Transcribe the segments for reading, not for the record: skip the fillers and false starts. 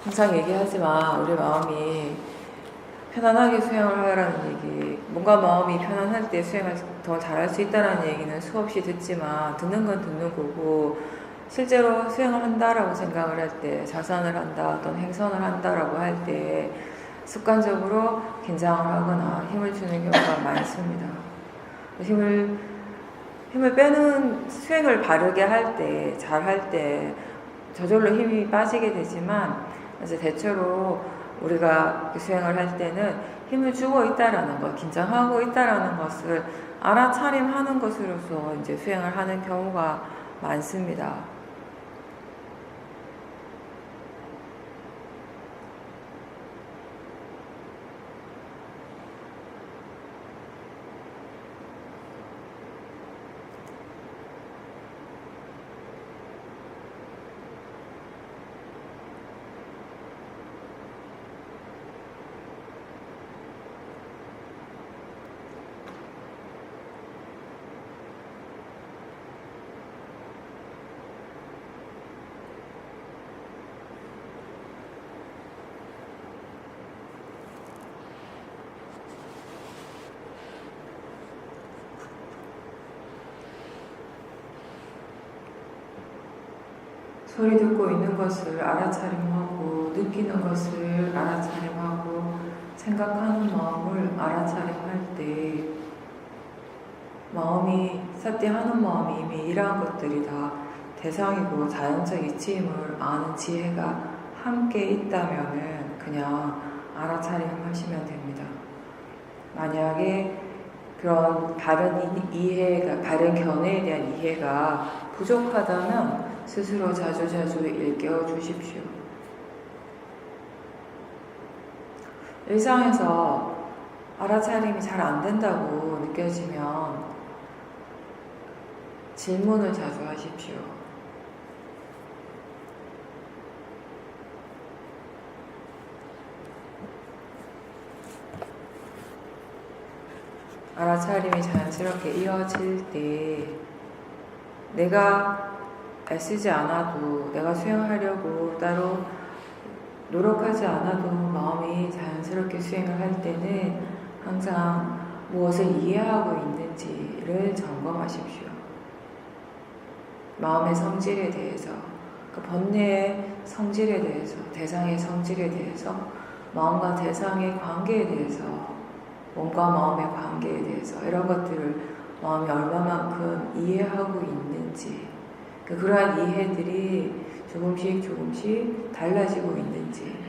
항상 얘기하지만 우리 마음이 편안하게 수행을 하라는 얘기, 뭔가 마음이 편안할 때 수행을 더 잘할 수 있다는 얘기는 수없이 듣지만 듣는 건 듣는 거고 실제로 수행을 한다라고 생각을 할 때, 자산을 한다 또는 행선을 한다라고 할 때 습관적으로 긴장을 하거나 힘을 주는 경우가 많습니다. 힘을 빼는 수행을 바르게 할 때, 잘 할 때 저절로 힘이 빠지게 되지만 이제 대체로 우리가 수행을 할 때는 힘을 주고 있다라는 것, 긴장하고 있다라는 것을 알아차림하는 것으로서 이제 수행을 하는 경우가 많습니다. 소리 듣고 있는 것을 알아차림하고 느끼는 것을 알아차림하고 생각하는 마음을 알아차림할 때 마음이 삿대하는 마음이 이미 이러한 것들이 다 대상이고 자연적 이치임을 아는 지혜가 함께 있다면은 그냥 알아차림하시면 됩니다. 만약에 그런 바른 이해가, 바른 견해에 대한 이해가 부족하다면 스스로 자주자주 일깨워 주십시오. 일상에서 알아차림이 잘 안 된다고 느껴지면 질문을 자주 하십시오. 알아차림이 자연스럽게 이어질 때 내가 애쓰지 않아도, 내가 수행하려고 따로 노력하지 않아도 마음이 자연스럽게 수행을 할 때는 항상 무엇을 이해하고 있는지를 점검하십시오. 마음의 성질에 대해서, 그 번뇌의 성질에 대해서, 대상의 성질에 대해서, 마음과 대상의 관계에 대해서, 몸과 마음의 관계에 대해서 이런 것들을 마음이 얼마만큼 이해하고 있는지, 그러한 이해들이 조금씩 달라지고 있는지,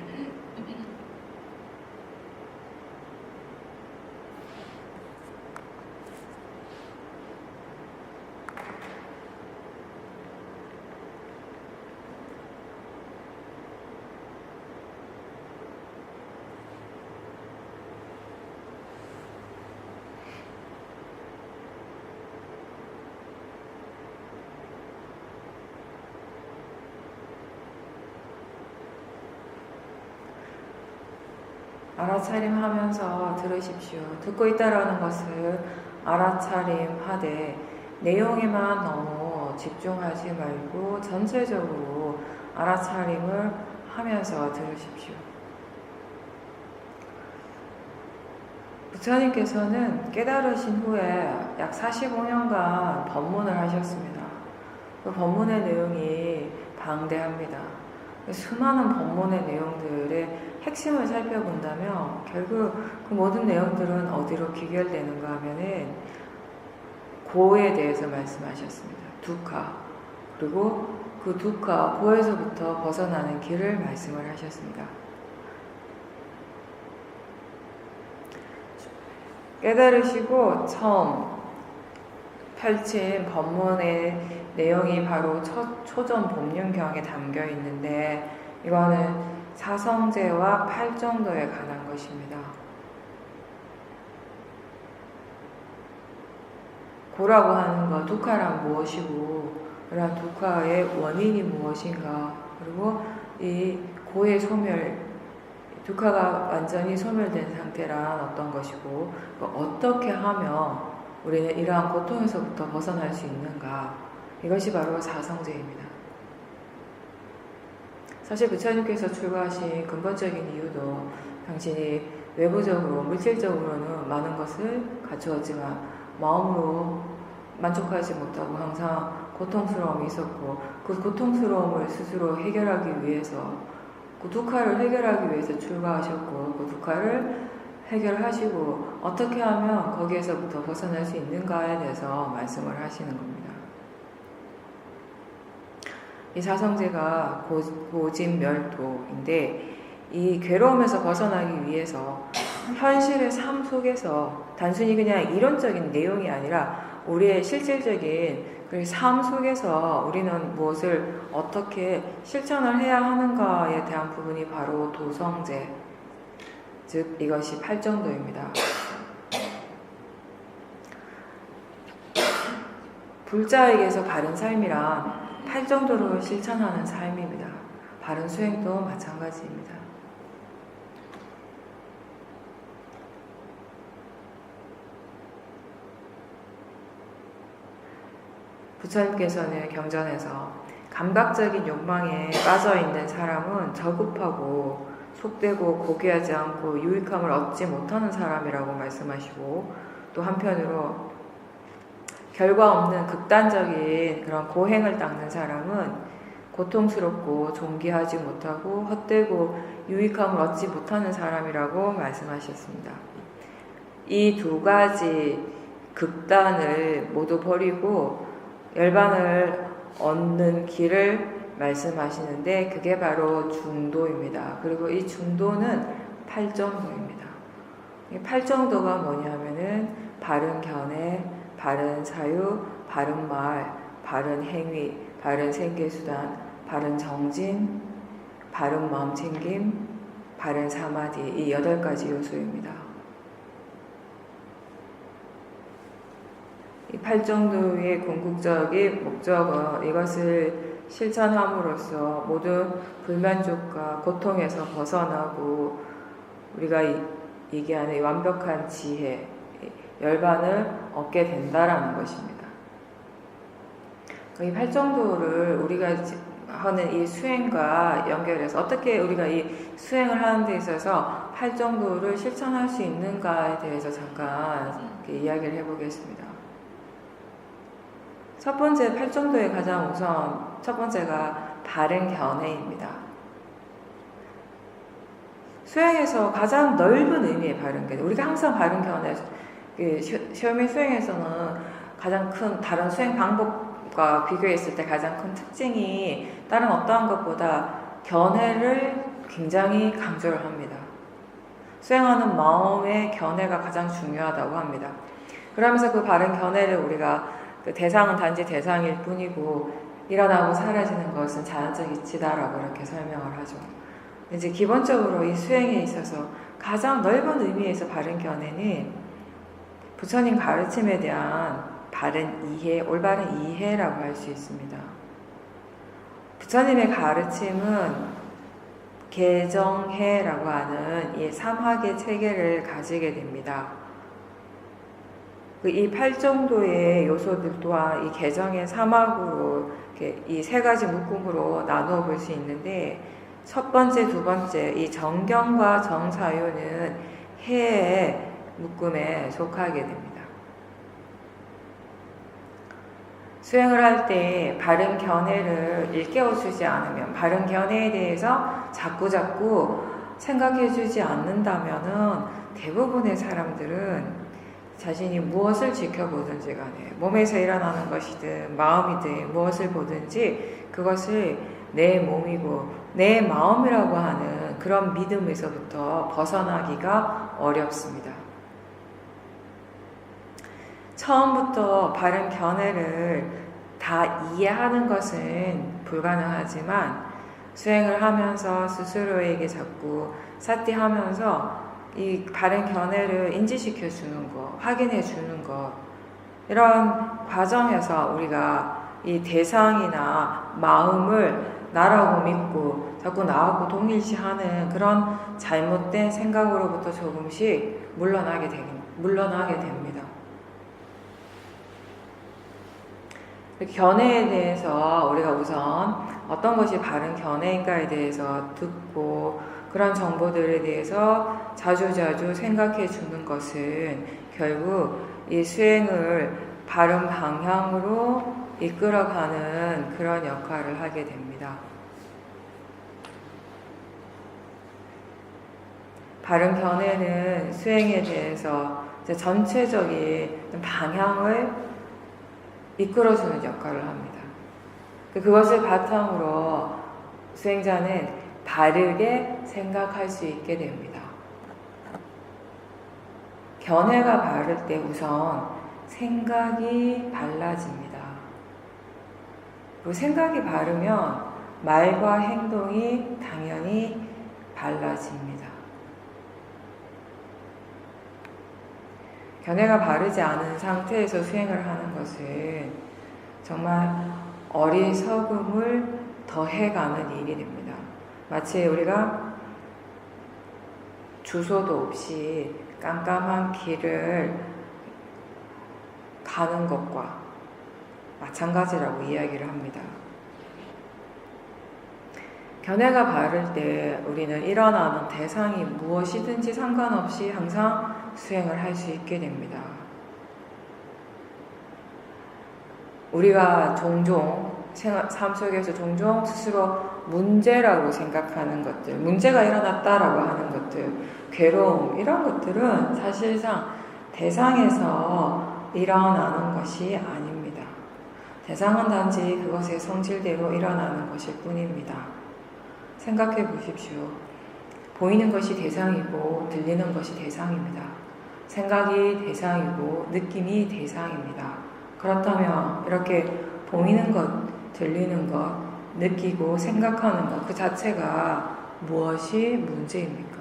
알아차림하면서 들으십시오. 듣고 있다라는 것을 알아차림하되 내용에만 너무 집중하지 말고 전체적으로 알아차림을 하면서 들으십시오. 부처님께서는 깨달으신 후에 약 45년간 법문을 하셨습니다. 그 법문의 내용이 방대합니다. 수많은 법문의 내용들의 핵심을 살펴본다면 결국 그 모든 내용들은 어디로 귀결되는가 하면은 고에 대해서 말씀하셨습니다. 두카. 그리고 그 두카, 고에서부터 벗어나는 길을 말씀을 하셨습니다. 깨달으시고 처음 펼친 법문의 내용이 바로 초전 법륜경에 담겨 있는데 이거는 사성제와 팔정도에 관한 것입니다. 고라고 하는 것, 두카란 무엇이고 그런 두카의 원인이 무엇인가, 그리고 이 고의 소멸, 두카가 완전히 소멸된 상태란 어떤 것이고 어떻게 하면 우리는 이러한 고통에서부터 벗어날 수 있는가, 이것이 바로 사성제입니다. 사실 부처님께서 출가하신 근본적인 이유도 당신이 외부적으로 물질적으로는 많은 것을 갖추었지만 마음으로 만족하지 못하고 항상 고통스러움이 있었고 그 고통스러움을 스스로 해결하기 위해서 그 두카를 해결하기 위해서 출가하셨고 그 두카를 해결하시고 어떻게 하면 거기에서부터 벗어날 수 있는가에 대해서 말씀을 하시는 겁니다. 이 사성제가 고진멸도인데 이 괴로움에서 벗어나기 위해서 현실의 삶 속에서 단순히 그냥 이론적인 내용이 아니라 우리의 실질적인 그 삶 속에서 우리는 무엇을 어떻게 실천을 해야 하는가에 대한 부분이 바로 도성제, 즉 이것이 팔정도입니다. 불자에게서 바른 삶이란 팔정도를 실천하는 삶입니다. 바른 수행도 마찬가지입니다. 부처님께서는 경전에서 감각적인 욕망에 빠져있는 사람은 저급하고 속되고 고귀하지 않고 유익함을 얻지 못하는 사람이라고 말씀하시고 또 한편으로 결과 없는 극단적인 그런 고행을 닦는 사람은 고통스럽고 존귀하지 못하고 헛되고 유익함을 얻지 못하는 사람이라고 말씀하셨습니다. 이 두 가지 극단을 모두 버리고 열반을 얻는 길을 말씀하시는데 그게 바로 중도입니다. 그리고 이 중도는 팔정도입니다. 이 팔정도가 뭐냐면은 바른 견해, 바른 사유, 바른 말, 바른 행위, 바른 생계수단, 바른 정진, 바른 마음챙김, 바른 사마디 이 8가지 요소입니다. 이 팔정도의 궁극적인 목적은 이것을 실천함으로써 모든 불만족과 고통에서 벗어나고 우리가 얘기하는 완벽한 지혜, 열반을 얻게 된다라는 것입니다. 이 팔정도를 우리가 하는 이 수행과 연결해서 어떻게 우리가 이 수행을 하는 데 있어서 팔정도를 실천할 수 있는가에 대해서 잠깐 이야기를 해보겠습니다. 첫 번째 팔정도의 가장 우선 첫 번째가 바른 견해입니다. 수행에서 가장 넓은 의미의 바른 견해. 우리가 항상 바른 견해, 시험의 수행에서는 가장 큰 다른 수행 방법과 비교했을 때 가장 큰 특징이 다른 어떠한 것보다 견해를 굉장히 강조를 합니다. 수행하는 마음의 견해가 가장 중요하다고 합니다. 그러면서 그 바른 견해를 우리가 그 대상은 단지 대상일 뿐이고 일어나고 사라지는 것은 자연적 이치다라고 이렇게 설명을 하죠. 이제 기본적으로 이 수행에 있어서 가장 넓은 의미에서 바른 견해는 부처님 가르침에 대한 바른 이해, 올바른 이해라고 할 수 있습니다. 부처님의 가르침은 개정해라고 하는 이 삼학의 체계를 가지게 됩니다. 이 팔정도의 요소들 또한 이 개정의 삼학으로 이 3가지 묶음으로 나누어 볼 수 있는데 첫 번째, 두 번째 이 정경과 정사유는 해의 묶음에 속하게 됩니다. 수행을 할 때 바른 견해를 일깨워주지 않으면 바른 견해에 대해서 자꾸 생각해주지 않는다면은 대부분의 사람들은 자신이 무엇을 지켜보든지 간에 몸에서 일어나는 것이든 마음이든 무엇을 보든지 그것을 내 몸이고 내 마음이라고 하는 그런 믿음에서부터 벗어나기가 어렵습니다. 처음부터 바른 견해를 다 이해하는 것은 불가능하지만 수행을 하면서 스스로에게 자꾸 사티하면서 이 바른 견해를 인지시켜 주는 것, 확인해 주는 것 이런 과정에서 우리가 이 대상이나 마음을 나라고 믿고 자꾸 나하고 동일시하는 그런 잘못된 생각으로부터 조금씩 물러나게 됩니다. 견해에 대해서 우리가 우선 어떤 것이 바른 견해인가에 대해서 듣고 그런 정보들에 대해서 자주자주 생각해 주는 것은 결국 이 수행을 바른 방향으로 이끌어가는 그런 역할을 하게 됩니다. 바른 견해는 수행에 대해서 전체적인 방향을 이끌어주는 역할을 합니다. 그것을 바탕으로 수행자는 바르게 생각할 수 있게 됩니다. 견해가 바를 때 우선 생각이 달라집니다. 그리고 생각이 바르면 말과 행동이 당연히 달라집니다. 견해가 바르지 않은 상태에서 수행을 하는 것은 정말 어리석음을 더해가는 일이 됩니다. 마치 우리가 주소도 없이 깜깜한 길을 가는 것과 마찬가지라고 이야기를 합니다. 견해가 바를 때 우리는 일어나는 대상이 무엇이든지 상관없이 항상 수행을 할 수 있게 됩니다. 우리가 종종 삶 속에서 종종 스스로 문제라고 생각하는 것들, 문제가 일어났다라고 하는 것들, 괴로움 이런 것들은 사실상 대상에서 일어나는 것이 아닙니다. 대상은 단지 그것의 성질대로 일어나는 것일 뿐입니다. 생각해 보십시오. 보이는 것이 대상이고 들리는 것이 대상입니다. 생각이 대상이고 느낌이 대상입니다. 그렇다면 이렇게 보이는 것, 들리는 것, 느끼고 생각하는 것 그 자체가 무엇이 문제입니까?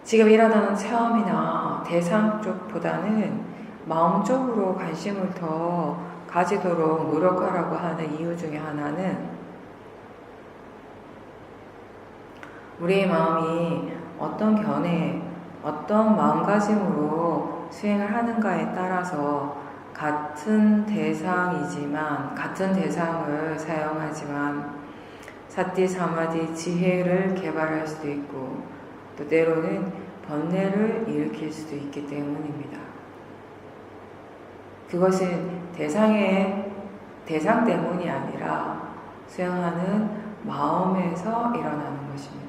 지금 일어나는 체험이나 대상 쪽보다는 마음적으로 관심을 더 가지도록 노력하라고 하는 이유 중에 하나는 우리의 마음이 어떤 견해, 어떤 마음가짐으로 수행을 하는가에 따라서 같은 대상이지만, 같은 대상을 사용하지만 사티, 사마디, 지혜를 개발할 수도 있고 또 때로는 번뇌를 일으킬 수도 있기 때문입니다. 그것은 대상 때문이 아니라 수행하는 마음에서 일어나는 것입니다.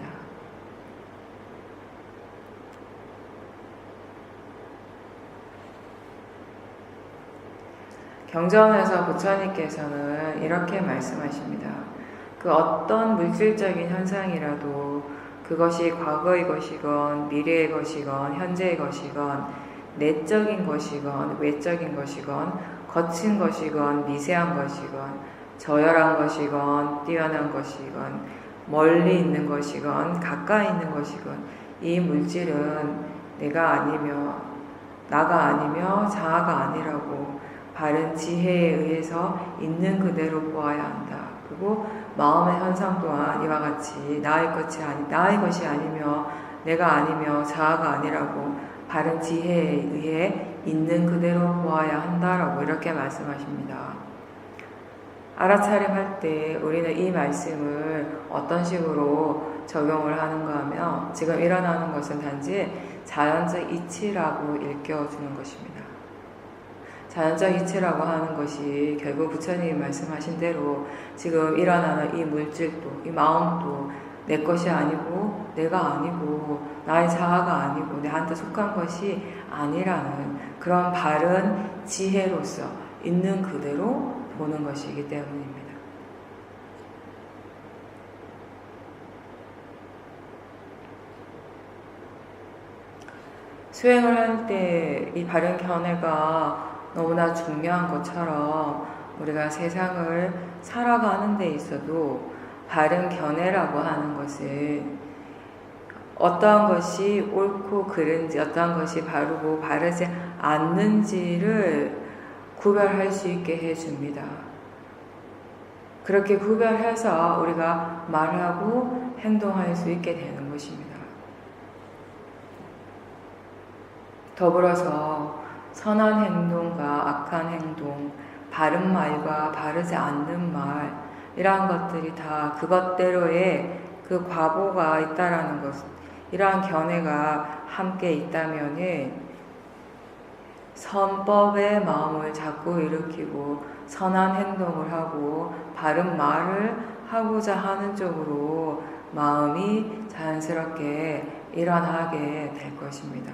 경전에서 부처님께서는 이렇게 말씀하십니다. 그 어떤 물질적인 현상이라도 그것이 과거의 것이건 미래의 것이건 현재의 것이건 내적인 것이건 외적인 것이건 거친 것이건 미세한 것이건 저열한 것이건 뛰어난 것이건 멀리 있는 것이건 가까이 있는 것이건 이 물질은 내가 아니며 나가 아니며 자아가 아니라고 바른 지혜에 의해서 있는 그대로 보아야 한다. 그리고 마음의 현상 또한 이와 같이 나의 것이 아니며 내가 아니며 자아가 아니라고 바른 지혜에 의해 있는 그대로 보아야 한다라고 이렇게 말씀하십니다. 알아차림할 때 우리는 이 말씀을 어떤 식으로 적용을 하는가 하면 지금 일어나는 것은 단지 자연적 이치라고 일깨워주는 것입니다. 자연적 이치라고 하는 것이 결국 부처님이 말씀하신 대로 지금 일어나는 이 물질도 이 마음도 내 것이 아니고 내가 아니고 나의 자아가 아니고 내한테 속한 것이 아니라는 그런 바른 지혜로서 있는 그대로 보는 것이기 때문입니다. 수행을 할 때 이 바른 견해가 너무나 중요한 것처럼 우리가 세상을 살아가는 데 있어도 바른 견해라고 하는 것은 어떠한 것이 옳고 그른지 어떠한 것이 바르고 바르지 않는지를 구별할 수 있게 해줍니다. 그렇게 구별해서 우리가 말하고 행동할 수 있게 되는 것입니다. 더불어서 선한 행동과 악한 행동, 바른 말과 바르지 않는 말, 이러한 것들이 다 그것대로의 그 과보가 있다라는 것, 이러한 견해가 함께 있다면은 선법의 마음을 자꾸 일으키고 선한 행동을 하고 바른 말을 하고자 하는 쪽으로 마음이 자연스럽게 일어나게 될 것입니다.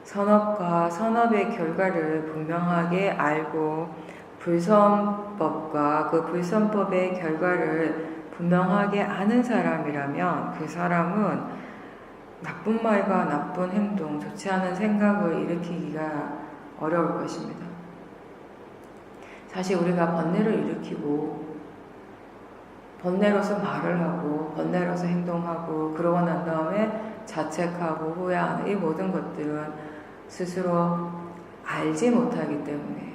선업과 선업의 결과를 분명하게 알고 불선법과 그 불선법의 결과를 분명하게 아는 사람이라면 그 사람은 나쁜 말과 나쁜 행동, 좋지 않은 생각을 일으키기가 어려울 것입니다. 사실 우리가 번뇌를 일으키고 번뇌로서 말을 하고 번뇌로서 행동하고 그러고 난 다음에 자책하고 후회하는 이 모든 것들은 스스로 알지 못하기 때문에,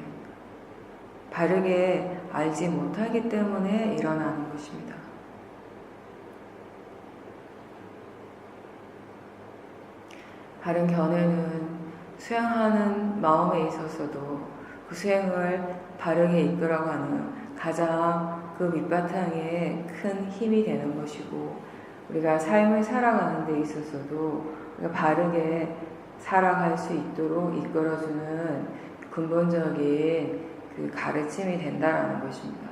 바르게 알지 못하기 때문에 일어나는 것입니다. 바른 견해는 수행하는 마음에 있어서도 그 수행을 바르게 이끌어가는 가장 그 밑바탕에 큰 힘이 되는 것이고, 우리가 삶을 살아가는 데 있어서도 우리가 바르게 살아갈 수 있도록 이끌어주는 근본적인 그 가르침이 된다라는 것입니다.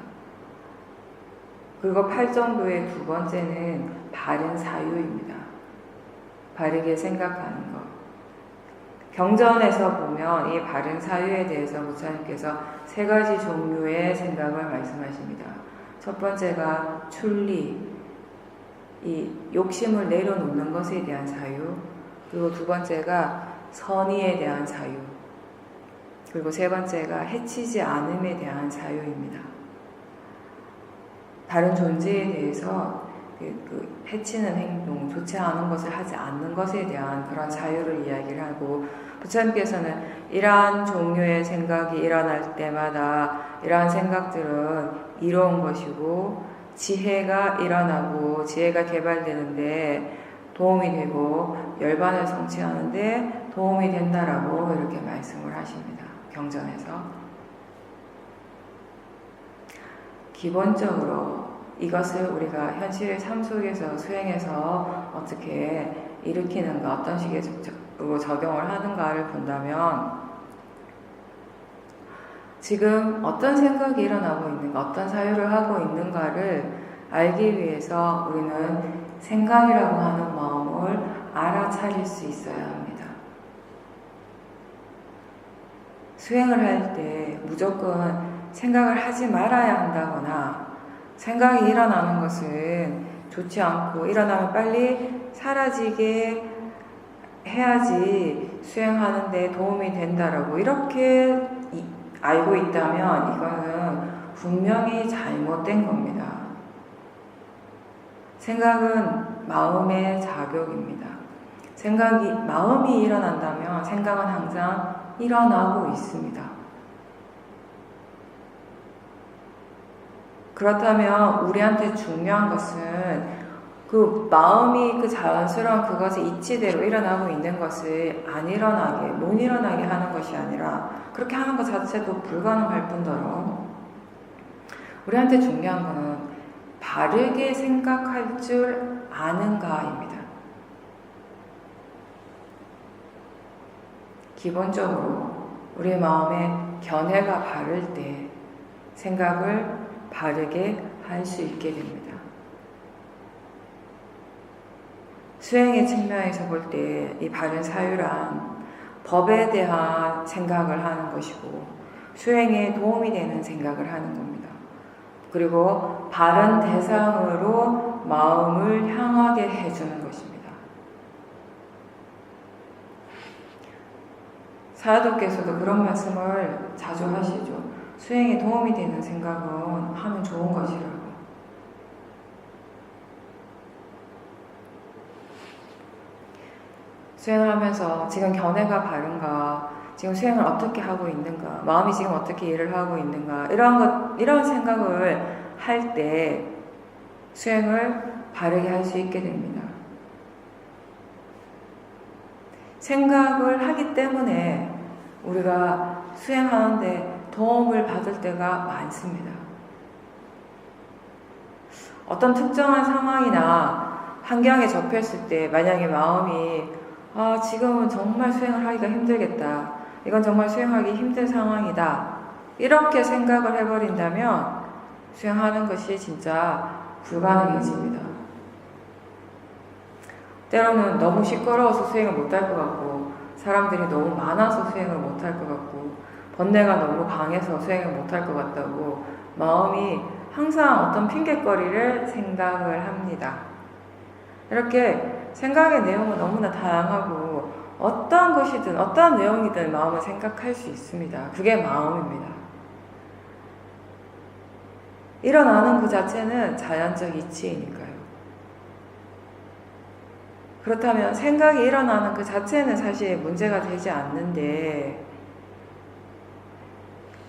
그리고 팔정도의 두 번째는 바른 사유입니다. 바르게 생각하는 것. 경전에서 보면 이 바른 사유에 대해서 부처님께서 세 가지 종류의 생각을 말씀하십니다. 첫 번째가 출리, 이 욕심을 내려놓는 것에 대한 사유, 그리고 두 번째가 선의에 대한 사유, 그리고 세 번째가 해치지 않음에 대한 사유입니다. 다른 존재에 대해서 해치는 행동, 좋지 않은 것을 하지 않는 것에 대한 그런 사유를 이야기를 하고, 부처님께서는 이러한 종류의 생각이 일어날 때마다 이러한 생각들은 이로운 것이고 지혜가 일어나고 지혜가 개발되는데 도움이 되고 열반을 성취하는데 도움이 된다라고 이렇게 말씀을 하십니다. 경전에서. 기본적으로 이것을 우리가 현실의 삶 속에서 수행해서 어떻게 일으키는가, 어떤 식으로 적용을 하는가를 본다면, 지금 어떤 생각이 일어나고 있는가, 어떤 사유를 하고 있는가를 알기 위해서 우리는 생각이라고 하는 마음을 알아차릴 수 있어야 합니다. 수행을 할 때 무조건 생각을 하지 말아야 한다거나, 생각이 일어나는 것은 좋지 않고 일어나면 빨리 사라지게 해야지 수행하는 데 도움이 된다라고 이렇게 알고 있다면 이거는 분명히 잘못된 겁니다. 생각은 마음의 자격입니다. 마음이 일어난다면 생각은 항상 일어나고 있습니다. 그렇다면 우리한테 중요한 것은 그 마음이 그 자연스러운 그것의 이치대로 일어나고 있는 것을 안 일어나게, 못 일어나게 하는 것이 아니라 그렇게 하는 것 자체도 불가능할 뿐더러 우리한테 중요한 것은 바르게 생각할 줄 아는가입니다. 기본적으로 우리 마음의 견해가 바를 때 생각을 바르게 할 수 있게 됩니다. 수행의 측면에서 볼 때 이 바른 사유란 법에 대한 생각을 하는 것이고 수행에 도움이 되는 생각을 하는 겁니다. 그리고 바른 대상으로 마음을 향하게 해주는 것입니다. 사도께서도 그런 말씀을 자주 하시죠. 수행에 도움이 되는 생각은 하면 좋은 것이라고. 수행을 하면서 지금 견해가 바른가, 지금 수행을 어떻게 하고 있는가, 마음이 지금 어떻게 일을 하고 있는가, 이런 생각을 할 때 수행을 바르게 할 수 있게 됩니다. 생각을 하기 때문에 우리가 수행하는데 도움을 받을 때가 많습니다. 어떤 특정한 상황이나 환경에 접했을 때 만약에 마음이 지금은 정말 수행을 하기가 힘들겠다. 이건 정말 수행하기 힘든 상황이다. 이렇게 생각을 해버린다면 수행하는 것이 진짜 불가능해집니다. 때로는 너무 시끄러워서 수행을 못할 것 같고, 사람들이 너무 많아서 수행을 못할 것 같고, 번뇌가 너무 강해서 수행을 못할 것 같다고 마음이 항상 어떤 핑곗거리를 생각을 합니다. 이렇게 생각의 내용은 너무나 다양하고 어떠한 것이든 어떠한 내용이든 마음은 생각할 수 있습니다. 그게 마음입니다. 일어나는 그 자체는 자연적 이치이니까요. 그렇다면 생각이 일어나는 그 자체는 사실 문제가 되지 않는데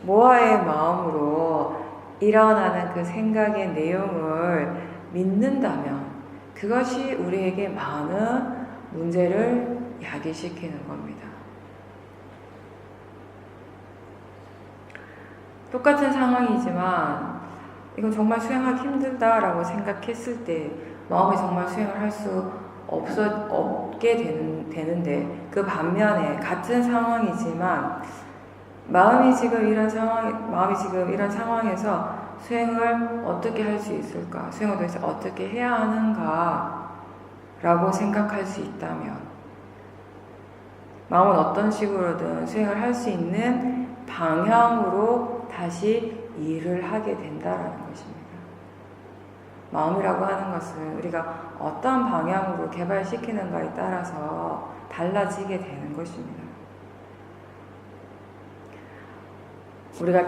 모아의 마음으로 일어나는 그 생각의 내용을 믿는다면 그것이 우리에게 많은 문제를 야기시키는 겁니다. 똑같은 상황이지만 이건 정말 수행하기 힘들다라고 생각했을 때 마음이 정말 수행을 할 수 없게 되는데 그 반면에 같은 상황이지만 마음이 지금 이런 상황에서 수행을 어떻게 할 수 있을까? 수행을 도대체 어떻게 해야 하는가? 라고 생각할 수 있다면 마음은 어떤 식으로든 수행을 할 수 있는 방향으로 다시 일을 하게 된다라는 것입니다. 마음이라고 하는 것은 우리가 어떤 방향으로 개발시키는가에 따라서 달라지게 되는 것입니다. 우리가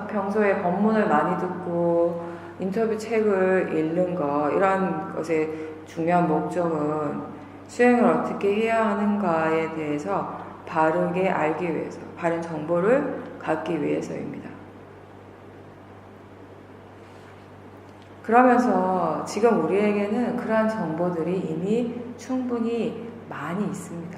평소에 법문을 많이 듣고 인터뷰 책을 읽는 것, 이런 것의 중요한 목적은 수행을 어떻게 해야 하는가에 대해서 바르게 알기 위해서, 바른 정보를 갖기 위해서입니다. 그러면서 지금 우리에게는 그러한 정보들이 이미 충분히 많이 있습니다.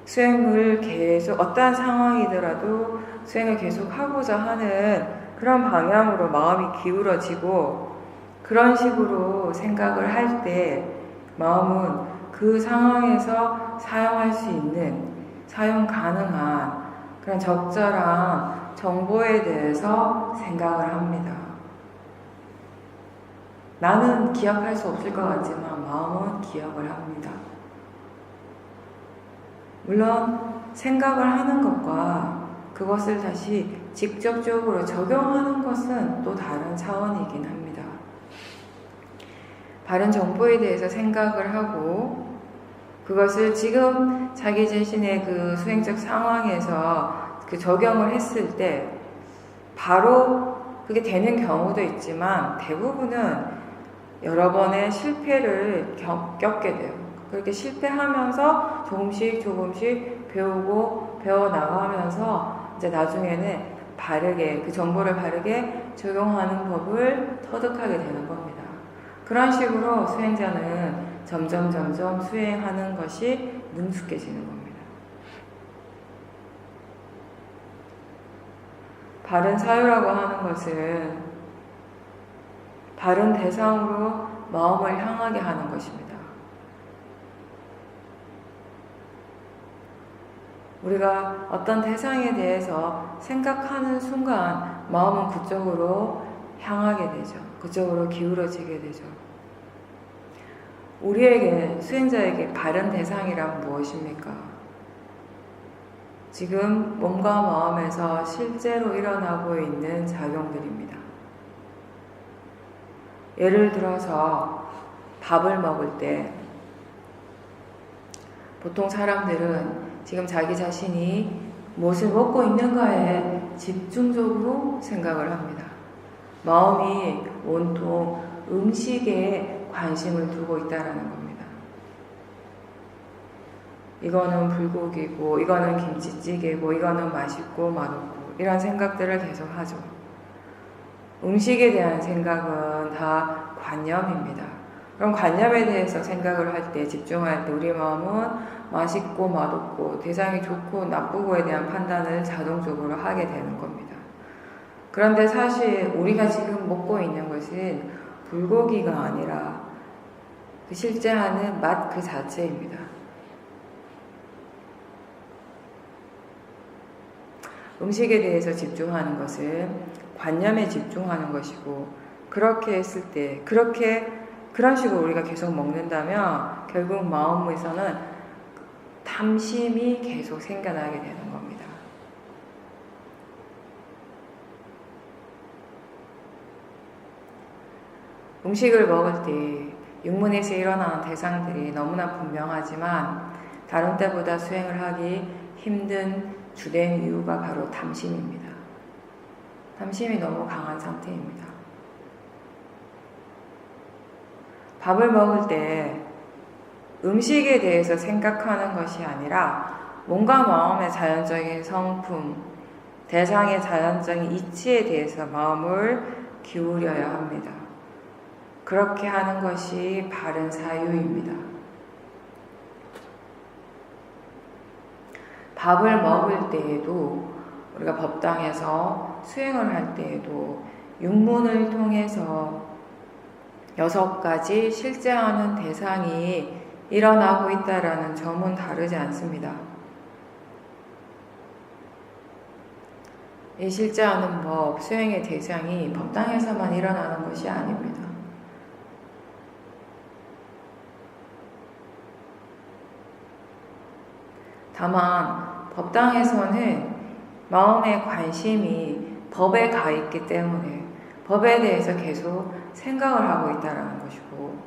수행을 계속 어떠한 상황이더라도 수행을 계속 하고자 하는 그런 방향으로 마음이 기울어지고 그런 식으로 생각을 할 때 마음은 그 상황에서 사용할 수 있는, 사용 가능한 그런 적절한 정보에 대해서 생각을 합니다. 나는 기억할 수 없을 것 같지만 마음은 기억을 합니다. 물론 생각을 하는 것과 그것을 다시 직접적으로 적용하는 것은 또 다른 차원이긴 합니다. 바른 정보에 대해서 생각을 하고 그것을 지금 자기 자신의 그 수행적 상황에서 그 적용을 했을 때 바로 그게 되는 경우도 있지만 대부분은 여러 번의 실패를 겪게 돼요. 그렇게 실패하면서 조금씩 배워나가면서 이제 나중에는 바르게, 그 정보를 바르게 적용하는 법을 터득하게 되는 겁니다. 그런 식으로 수행자는 점점 수행하는 것이 능숙해지는 겁니다. 바른 사유라고 하는 것은 바른 대상으로 마음을 향하게 하는 것입니다. 우리가 어떤 대상에 대해서 생각하는 순간 마음은 그쪽으로 향하게 되죠. 그쪽으로 기울어지게 되죠. 우리에게, 수행자에게 바른 대상이란 무엇입니까? 지금 몸과 마음에서 실제로 일어나고 있는 작용들입니다. 예를 들어서 밥을 먹을 때 보통 사람들은 지금 자기 자신이 무엇을 먹고 있는가에 집중적으로 생각을 합니다. 마음이 온통 음식에 관심을 두고 있다는 겁니다. 이거는 불고기고, 이거는 김치찌개고, 이거는 맛있고 맛없고, 이런 생각들을 계속 하죠. 음식에 대한 생각은 다 관념입니다. 그럼 관념에 대해서 생각을 할 때, 집중할 때 우리 마음은 맛있고 맛없고 대상이 좋고 나쁘고에 대한 판단을 자동적으로 하게 되는 겁니다. 그런데 사실 우리가 지금 먹고 있는 것은 불고기가 아니라 그 실제 하는 맛 그 자체입니다. 음식에 대해서 집중하는 것은 관념에 집중하는 것이고, 그렇게 했을 때, 그런 식으로 우리가 계속 먹는다면 결국 마음에서는 탐심이 계속 생겨나게 되는 겁니다. 음식을 먹을 때 육문에서 일어나는 대상들이 너무나 분명하지만 다른 때보다 수행을 하기 힘든 주된 이유가 바로 탐심입니다. 탐심이 너무 강한 상태입니다. 밥을 먹을 때 음식에 대해서 생각하는 것이 아니라 몸과 마음의 자연적인 성품, 대상의 자연적인 이치에 대해서 마음을 기울여야 합니다. 그렇게 하는 것이 바른 사유입니다. 밥을 먹을 때에도, 우리가 법당에서 수행을 할 때에도 육문을 통해서 6가지 실제하는 대상이 일어나고 있다라는 점은 다르지 않습니다. 이 실제하는 법, 수행의 대상이 법당에서만 일어나는 것이 아닙니다. 다만 법당에서는 마음의 관심이 법에 가 있기 때문에 법에 대해서 계속 생각을 하고 있다는 것이고,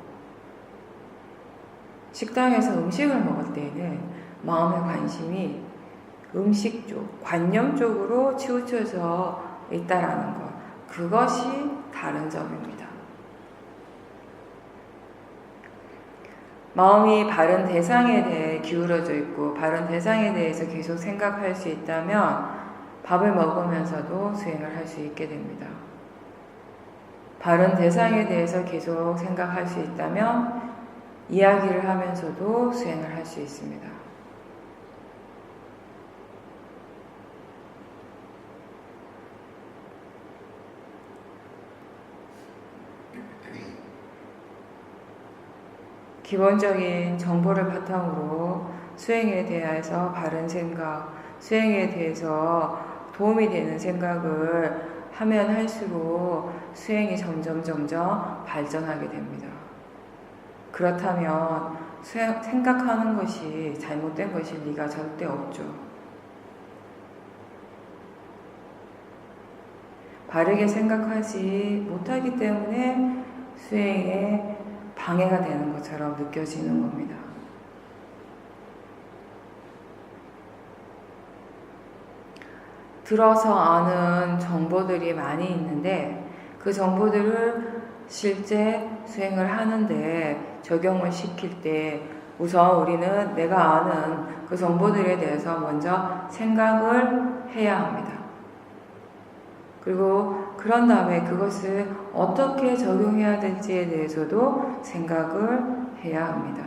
식당에서 음식을 먹을 때에는 마음의 관심이 음식 쪽, 관념 쪽으로 치우쳐져 있다는 것, 그것이 다른 점입니다. 마음이 바른 대상에 대해 기울어져 있고 바른 대상에 대해서 계속 생각할 수 있다면 밥을 먹으면서도 수행을 할 수 있게 됩니다. 바른 대상에 대해서 계속 생각할 수 있다면 이야기를 하면서도 수행을 할 수 있습니다. 기본적인 정보를 바탕으로 수행에 대해서 바른 생각, 수행에 대해서 도움이 되는 생각을 하면 할수록 수행이 점점 발전하게 됩니다. 그렇다면 생각하는 것이 잘못된 것일 리가 절대 없죠. 바르게 생각하지 못하기 때문에 수행에 방해가 되는 것처럼 느껴지는 겁니다. 들어서 아는 정보들이 많이 있는데 그 정보들을 실제 수행을 하는데 적용을 시킬 때 우선 우리는 내가 아는 그 정보들에 대해서 먼저 생각을 해야 합니다. 그리고 그런 다음에 그것을 어떻게 적용해야 될지에 대해서도 생각을 해야 합니다.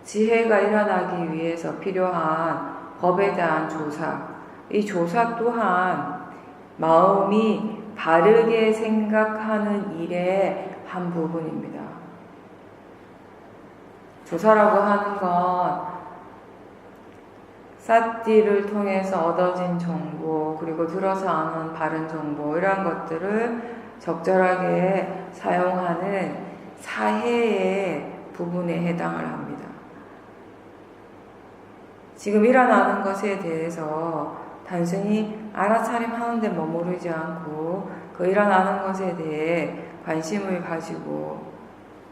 지혜가 일어나기 위해서 필요한 법에 대한 조사, 이 조사 또한 마음이 바르게 생각하는 일의 한 부분입니다. 조사라고 하는 건 사띠를 통해서 얻어진 정보, 그리고 들어서 아는 바른 정보, 이런 것들을 적절하게 사용하는 사해의 부분에 해당을 합니다. 지금 일어나는 것에 대해서 단순히 알아차림하는 데 머무르지 않고 그 일어나는 것에 대해 관심을 가지고,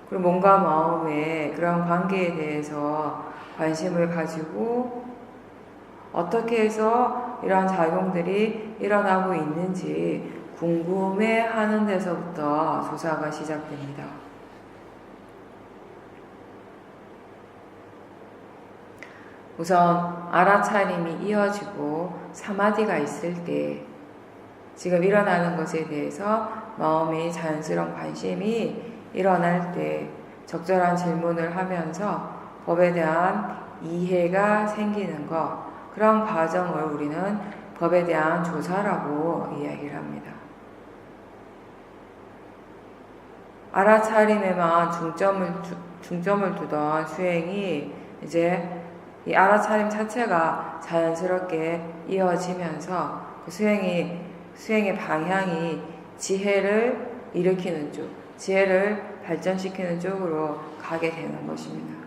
그리고 몸과 마음의 그런 관계에 대해서 관심을 가지고 어떻게 해서 이러한 작용들이 일어나고 있는지 궁금해하는 데서부터 조사가 시작됩니다. 우선 알아차림이 이어지고 사마디가 있을 때 지금 일어나는 것에 대해서 마음이 자연스러운 관심이 일어날 때 적절한 질문을 하면서 법에 대한 이해가 생기는 것, 그런 과정을 우리는 법에 대한 조사라고 이야기를 합니다. 알아차림에만 중점을 두던 수행이 이제 이 알아차림 자체가 자연스럽게 이어지면서 그 수행의 방향이 지혜를 일으키는 쪽, 지혜를 발전시키는 쪽으로 가게 되는 것입니다.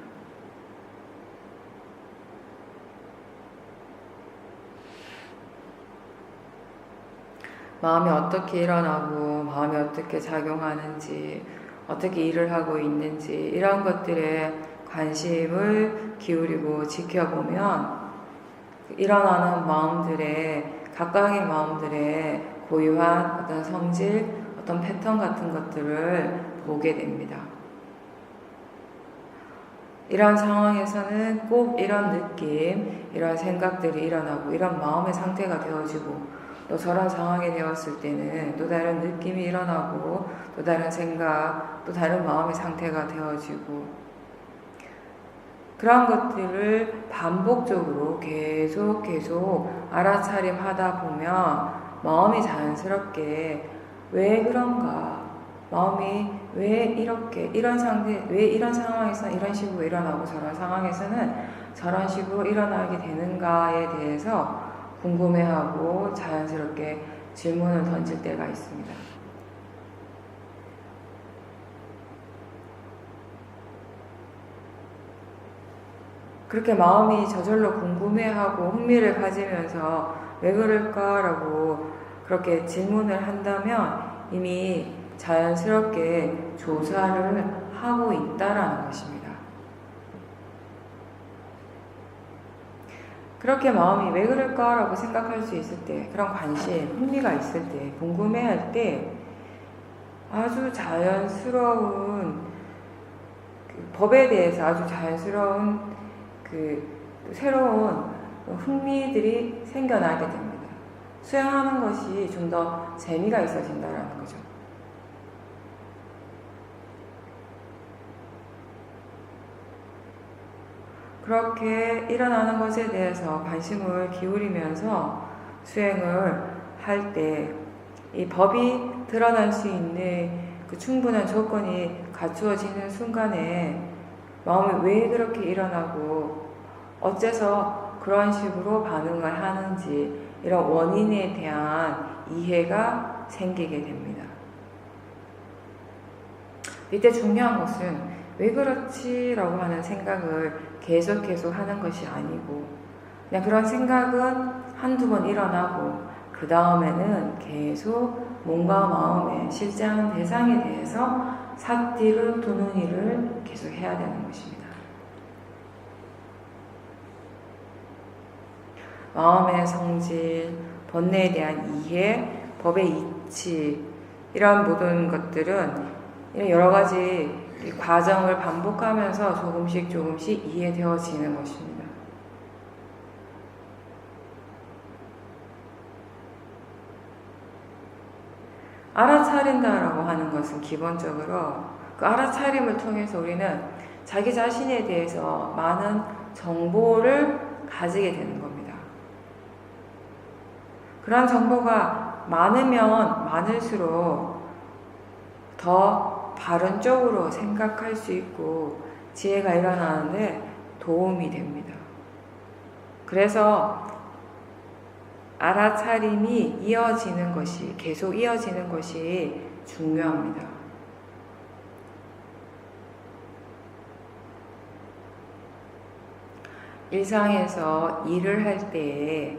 마음이 어떻게 일어나고 마음이 어떻게 작용하는지, 어떻게 일을 하고 있는지 이런 것들에 관심을 기울이고 지켜보면 일어나는 마음들의, 각각의 마음들의 고유한 어떤 성질, 어떤 패턴 같은 것들을 보게 됩니다. 이런 상황에서는 꼭 이런 느낌, 이런 생각들이 일어나고 이런 마음의 상태가 되어지고, 또 저런 상황이 되었을 때는 또 다른 느낌이 일어나고 또 다른 생각, 또 다른 마음의 상태가 되어지고, 그런 것들을 반복적으로 계속 알아차림 하다 보면 마음이 자연스럽게 왜 그런가, 마음이 왜 이렇게 이런 상태, 왜 이런 상황에서 이런 식으로 일어나고 저런 상황에서는 저런 식으로 일어나게 되는가에 대해서 궁금해하고 자연스럽게 질문을 던질 때가 있습니다. 그렇게 마음이 저절로 궁금해하고 흥미를 가지면서 왜 그럴까라고 그렇게 질문을 한다면 이미 자연스럽게 조사를 하고 있다라는 것입니다. 그렇게 마음이 왜 그럴까라고 생각할 수 있을 때, 그런 관심, 흥미가 있을 때, 궁금해할 때 아주 자연스러운 법에 대해서 아주 자연스러운 새로운 흥미들이 생겨나게 됩니다. 수행하는 것이 좀 더 재미가 있어진다는 거죠. 그렇게 일어나는 것에 대해서 관심을 기울이면서 수행을 할 때 이 법이 드러날 수 있는 그 충분한 조건이 갖추어지는 순간에 마음이 왜 그렇게 일어나고 어째서 그런 식으로 반응을 하는지, 이런 원인에 대한 이해가 생기게 됩니다. 이때 중요한 것은 왜 그렇지? 라고 하는 생각을 계속 하는 것이 아니고, 그냥 그런 생각은 한두 번 일어나고 그 다음에는 계속 몸과 마음의 실제하는 대상에 대해서 삿디를 두는 일을 계속 해야 되는 것입니다. 마음의 성질, 번뇌에 대한 이해, 법의 이치, 이런 모든 것들은 여러 가지 과정을 반복하면서 조금씩 이해되어지는 것입니다. 알아차린다라고 하는 것은 기본적으로 그 알아차림을 통해서 우리는 자기 자신에 대해서 많은 정보를 가지게 되는 겁니다. 그런 정보가 많으면 많을수록 더 바른 쪽으로 생각할 수 있고 지혜가 일어나는데 도움이 됩니다. 그래서 알아차림이 이어지는 것이, 계속 이어지는 것이 중요합니다. 일상에서 일을 할 때,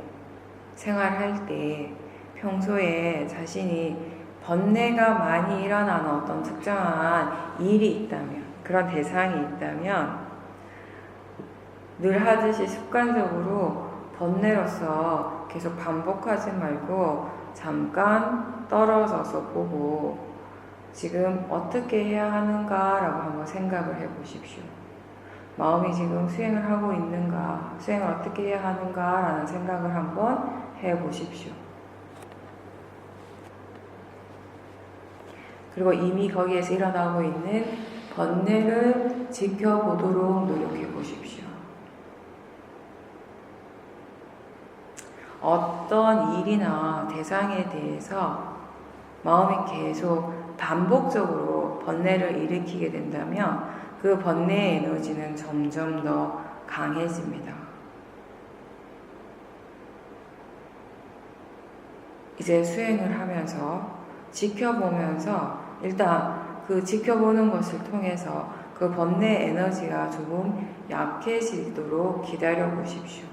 생활할 때, 평소에 자신이 번뇌가 많이 일어나는 어떤 특정한 일이 있다면, 그런 대상이 있다면 늘 하듯이 습관적으로 번뇌로서 계속 반복하지 말고 잠깐 떨어져서 보고 지금 어떻게 해야 하는가라고 한번 생각을 해보십시오. 마음이 지금 수행을 하고 있는가, 수행을 어떻게 해야 하는가라는 생각을 한번 해보십시오. 그리고 이미 거기에서 일어나고 있는 번뇌를 지켜보도록 노력해 보십시오. 어떤 일이나 대상에 대해서 마음이 계속 반복적으로 번뇌를 일으키게 된다면 그 번뇌의 에너지는 점점 더 강해집니다. 이제 수행을 하면서 지켜보면서 일단 그 지켜보는 것을 통해서 그 번뇌 에너지가 조금 약해지도록 기다려 보십시오.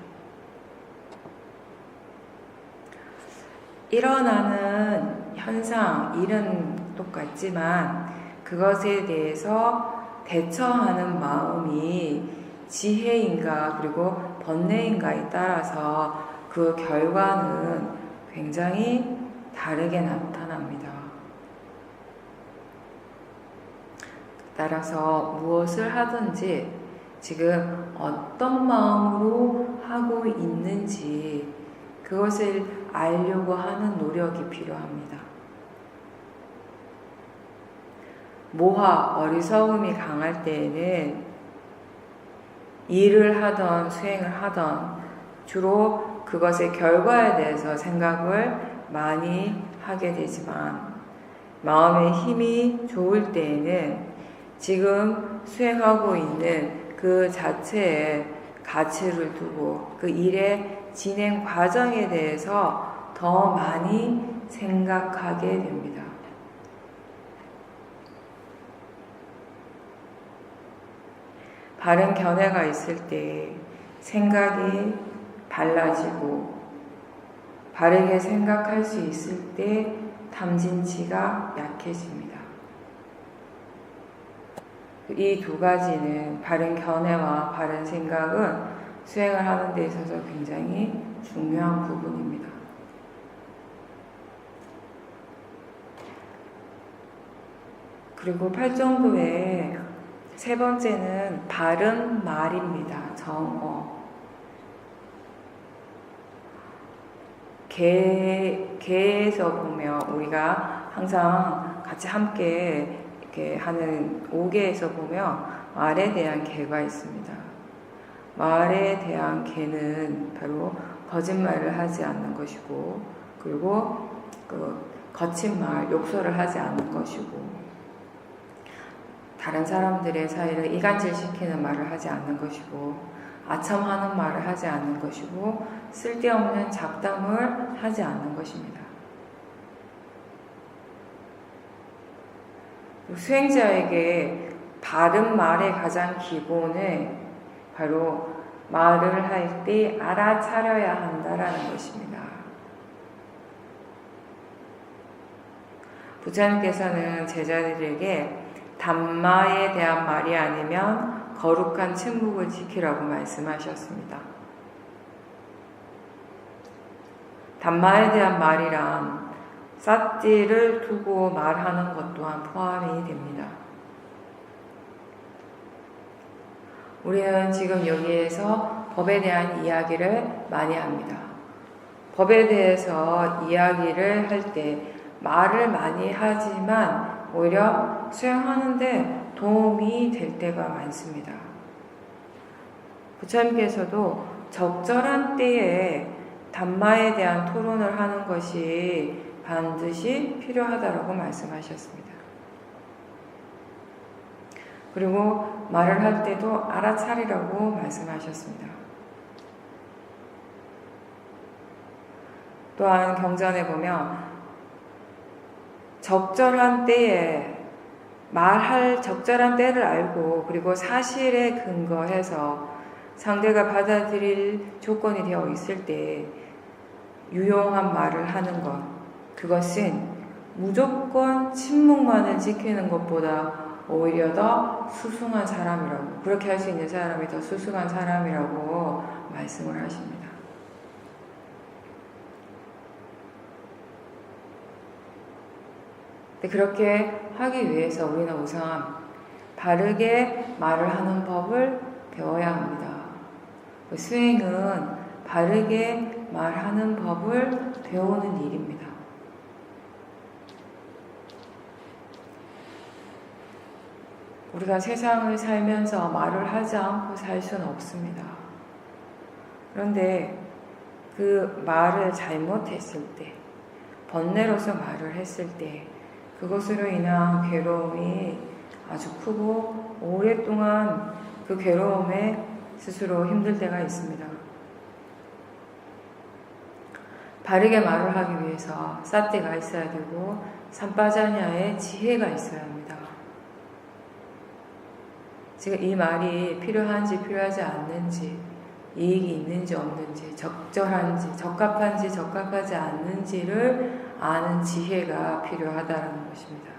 일어나는 현상, 일은 똑같지만 그것에 대해서 대처하는 마음이 지혜인가 그리고 번뇌인가에 따라서 그 결과는 굉장히 다르게 나타납니다. 따라서 무엇을 하든지 지금 어떤 마음으로 하고 있는지 그것을 알려고 하는 노력이 필요합니다. 모하, 어리석음이 강할 때에는 일을 하던 수행을 하던 주로 그것의 결과에 대해서 생각을 많이 하게 되지만 마음의 힘이 좋을 때에는 지금 수행하고 있는 그 자체에 가치를 두고 그 일의 진행 과정에 대해서 더 많이 생각하게 됩니다. 바른 견해가 있을 때 생각이 달라지고 바르게 생각할 수 있을 때 탐진치가 약해집니다. 이 두 가지는 바른 견해와 바른 생각은 수행을 하는 데 있어서 굉장히 중요한 부분입니다. 그리고 팔정도의 세 번째는 바른 말입니다. 정어. 개에서 보면 우리가 항상 같이 함께 이렇게 하는 옥에서 보면 말에 대한 개가 있습니다. 말에 대한 개는 바로 거짓말을 하지 않는 것이고 그리고 그 거친 말, 욕설을 하지 않는 것이고 다른 사람들의 사이를 이간질시키는 말을 하지 않는 것이고 아첨하는 말을 하지 않는 것이고 쓸데없는 잡담을 하지 않는 것입니다. 수행자에게 바른 말의 가장 기본은 바로 말을 할 때 알아차려야 한다라는 것입니다. 부처님께서는 제자들에게 담마에 대한 말이 아니면 거룩한 침묵을 지키라고 말씀하셨습니다. 담마에 대한 말이란 삿지를 두고 말하는 것 또한 포함이 됩니다. 우리는 지금 여기에서 법에 대한 이야기를 많이 합니다. 법에 대해서 이야기를 할 때 말을 많이 하지만 오히려 수행하는데 도움이 될 때가 많습니다. 부처님께서도 적절한 때에 담마에 대한 토론을 하는 것이 반드시 필요하다고 말씀하셨습니다. 그리고 말을 할 때도 알아차리라고 말씀하셨습니다. 또한 경전에 보면 적절한 때에 말할 적절한 때를 알고 그리고 사실에 근거해서 상대가 받아들일 조건이 되어 있을 때 유용한 말을 하는 것, 그것은 무조건 침묵만을 지키는 것보다 오히려 더 수승한 사람이라고, 그렇게 할 수 있는 사람이 더 수승한 사람이라고 말씀을 하십니다. 그렇게 하기 위해서 우리는 우선 바르게 말을 하는 법을 배워야 합니다. 수행은 바르게 말하는 법을 배우는 일입니다. 우리가 세상을 살면서 말을 하지 않고 살 수는 없습니다. 그런데 그 말을 잘못했을 때, 번뇌로서 말을 했을 때 그것으로 인한 괴로움이 아주 크고 오랫동안 그 괴로움에 스스로 힘들 때가 있습니다. 바르게 말을 하기 위해서 삿대가 있어야 되고 삼빠자냐의 지혜가 있어야 합니다. 지금 이 말이 필요한지 필요하지 않는지, 이익이 있는지 없는지, 적절한지 적합한지 적합하지 않는지를 아는 지혜가 필요하다는 것입니다.